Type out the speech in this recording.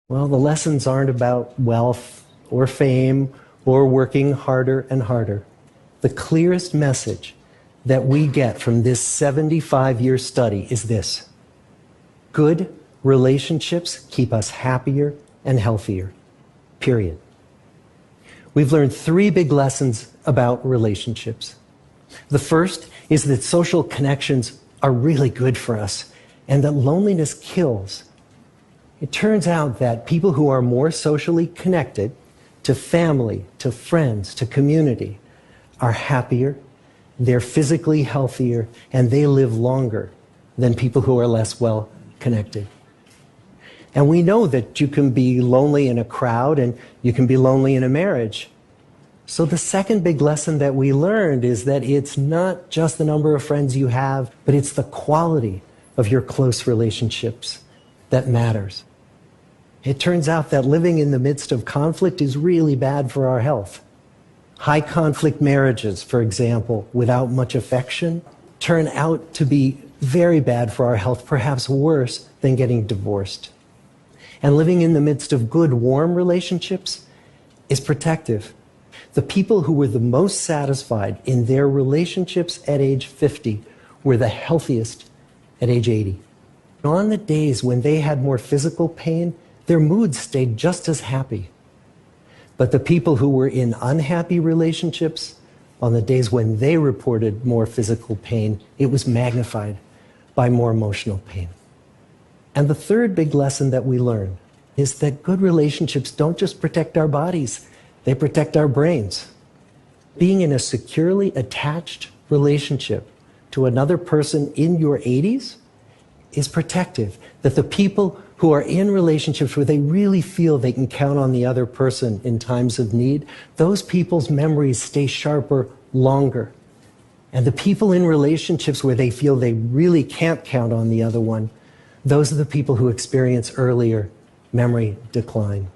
Well, the lessons aren't about wealth or fame or working harder and harder. The clearest message that we get from this 75-year study is this: good relationships keep us happier and healthier, period. We've learned 3 big lessons about relationships. The first is that social connections are really good for us and that loneliness kills. It turns out that people who are more socially connected to family, to friends, to community are happier, they're physically healthier, and they live longer than people who are less well connected. And we know that you can be lonely in a crowd and you can be lonely in a marriage. So the second big lesson that we learned is that it's not just the number of friends you have, but it's the quality of your close relationships that matters. It turns out that living in the midst of conflict is really bad for our health. High conflict marriages, for example, without much affection, turn out to be very bad for our health, perhaps worse than getting divorced. And living in the midst of good, warm relationships is protective. The people who were the most satisfied in their relationships at age 50 were the healthiest at age 80. On the days when they had more physical pain, their moods stayed just as happy. But the people who were in unhappy relationships, on the days when they reported more physical pain, it was magnified by more emotional pain. And the third big lesson that we learn is that good relationships don't just protect our bodies, they protect our brains. Being in a securely attached relationship to another person in your 80s is protective. That the people who are in relationships where they really feel they can count on the other person in times of need, those people's memories stay sharper longer. And the people in relationships where they feel they really can't count on the other one, those are the people who experience earlier memory decline.